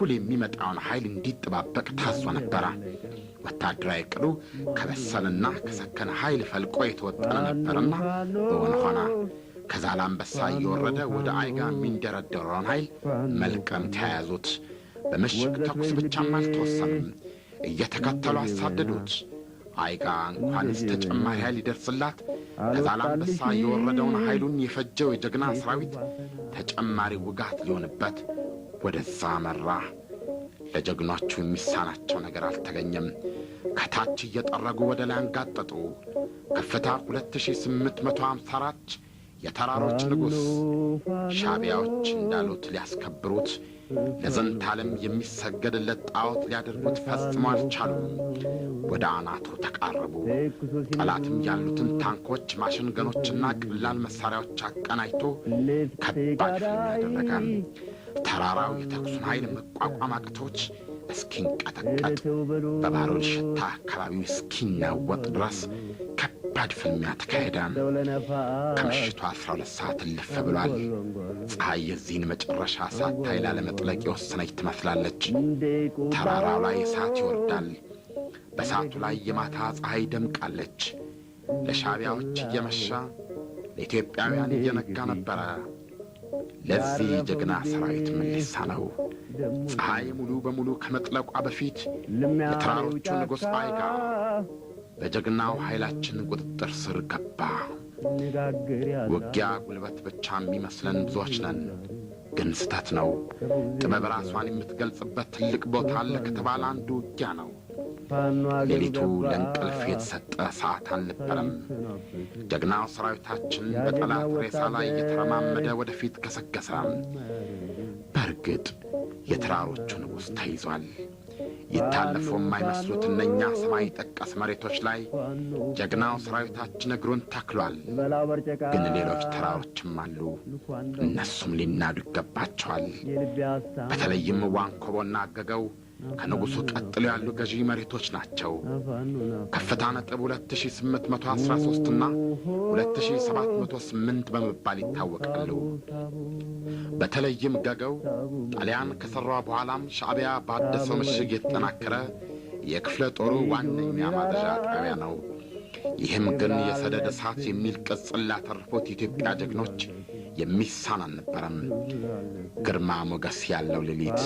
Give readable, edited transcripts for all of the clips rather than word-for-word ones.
በኩል የሚመጣውን ኃይል እንዲጠባበቅ ታዞ ነበር። ወታደራዊ ቅዱ ከበሰልና ከሰከነ ኃይል ፈልቆ የተወጠነ ነበርና በሆነ ሆነ ከዛላምበሳ እየወረደ ወደ አይጋ የሚንደረደረውን ኃይል መልቀም ተያያዙት። በምሽግ ተኩስ ብቻም አልተወሰኑም፣ እየተከተሉ አሳደዱት። አይጋ እንኳንስ ተጨማሪ ኃይል ይደርስላት ከዛላምበሳ የወረደውን ኃይሉን የፈጀው የጀግና ሰራዊት ተጨማሪ ውጋት ሊሆንበት ወደዛ መራ። ለጀግኖቹ የሚሳናቸው ነገር አልተገኘም። ከታች እየጠረጉ ወደ ላይ አንጋጠጡ። ከፍታ 2854 የተራሮች ንጉሥ ሻቢያዎች እንዳሉት ሊያስከብሩት ለዘንት ዓለም የሚሰገድለት ጣዖት ሊያደርጉት ፈጽሞ አልቻሉም። ወደ አናቱ ተቃረቡ። ጠላትም ያሉትን ታንኮች፣ ማሽንገኖችና ቀላል መሳሪያዎች አቀናጅቶ ከባድ ፍልሚያ ያደረገ። ተራራው የተኩሱን ኃይል መቋቋም አቅቶት እስኪንቀጠቀጥ በባሩድ ሽታ አካባቢው እስኪናወጥ ድረስ ከባድ ፍልሚያ ተካሄደ። ከምሽቱ 12 ሰዓት እልፍ ብሏል። ፀሐይ የዚህን መጨረሻ ሳታይ ላለመጥለቅ የወሰነች ትመስላለች። ተራራው ላይ እሳት ይወርዳል። በእሳቱ ላይ የማታ ፀሐይ ደምቃለች። ለሻቢያዎች እየመሻ ለኢትዮጵያውያን እየነጋ ነበረ። ለዚህ ጀግና ሰራዊት ምን ሊሳነው? ፀሐይ ሙሉ በሙሉ ከመጥለቋ በፊት የተራሮቹ ንጉሥ አይጋ በጀግናው ኃይላችን ቁጥጥር ስር ገባ። ውጊያ ጉልበት ብቻ የሚመስለን ብዙዎች ነን፣ ግን ስተት ነው። ጥበብ ራሷን የምትገልጽበት ትልቅ ቦታ አለ ከተባለ አንዱ ውጊያ ነው። ሌሊቱ ለእንቅልፍ የተሰጠ ሰዓት አልነበረም። ጀግናው ሰራዊታችን በጠላት ሬሳ ላይ እየተረማመደ ወደፊት ገሰገሰ። በእርግጥ የተራሮቹ ንጉሥ ተይዟል። ይታለፉ የማይመስሉት እነኛ ሰማይ ጠቀስ መሬቶች ላይ ጀግናው ሰራዊታችን እግሩን ተክሏል። ግን ሌሎች ተራሮችም አሉ። እነሱም ሊናዱ ይገባቸዋል። በተለይም ዋንኮቦና አገገው ከንጉሡ ቀጥሎ ያሉ ገዢ መሬቶች ናቸው። ከፍታ ነጥብ 2813 እና 2708 በመባል ይታወቃሉ። በተለይም ገገው ጣሊያን ከሠራ በኋላም ሻዕቢያ ባደሰው ምሽግ የተጠናከረ የክፍለ ጦሩ ዋነኛ ማደዣ ጣቢያ ነው። ይህም ግን የሰደድ እሳት የሚል ቅጽል ላተረፉት የኢትዮጵያ ጀግኖች የሚሳን አልነበረም። ግርማ ሞገስ ያለው ሌሊት፣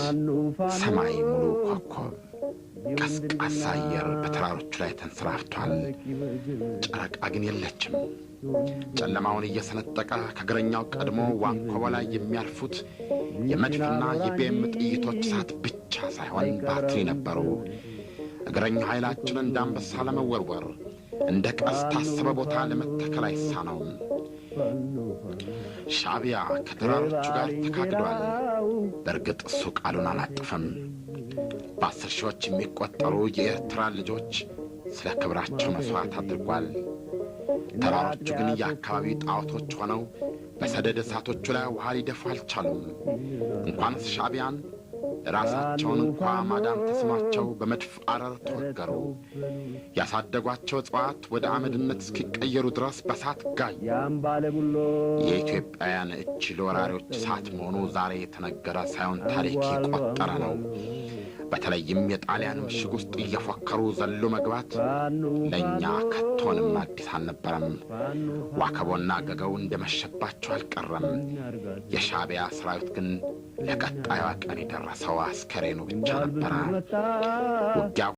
ሰማይ ሙሉ ኮከብ፣ ቀዝቃዛ አየር በተራሮቹ ላይ ተንሰራፍቷል። ጨረቃ ግን የለችም። ጨለማውን እየሰነጠቀ ከእግረኛው ቀድሞ ዋንኮቦ ላይ የሚያልፉት የመድፍና የቤም ጥይቶች እሳት ብቻ ሳይሆን ባትሪ ነበሩ። እግረኛው ኃይላችን እንዳንበሳ ለመወርወር እንደ ቀስት ታሰበ ቦታ ለመተከል አይሳነውም። ሻዕቢያ ከተራሮቹ ጋር ተካክዷል። በእርግጥ እሱ ቃሉን አላጠፈም። በ10 ሺዎች የሚቆጠሩ የኤርትራ ልጆች ስለ ክብራቸው መሥዋዕት አድርጓል። ተራሮቹ ግን የአካባቢው ጣዖቶች ሆነው በሰደድ እሳቶቹ ላይ ውሃ ሊደፉ አልቻሉም። እንኳንስ ሻዕቢያን ራሳቸውን እንኳ ማዳን ተስኗቸው በመድፍ አረር ተወገሩ። ያሳደጓቸው እጽዋት ወደ አመድነት እስኪቀየሩ ድረስ በሳት ጋዩ። የኢትዮጵያውያን እጅ ለወራሪዎች እሳት መሆኑ ዛሬ የተነገረ ሳይሆን ታሪክ የቆጠረ ነው። በተለይም የጣሊያን ምሽግ ውስጥ እየፎከሩ ዘሎ መግባት ለእኛ ከቶንም አዲስ አልነበረም። ዋከቦና ገገው እንደመሸባቸው አልቀረም። የሻዕቢያ ሰራዊት ግን ለቀጣዩ ቀን የደረሰው አስከሬኑ ብቻ ነበረ። ውጊያው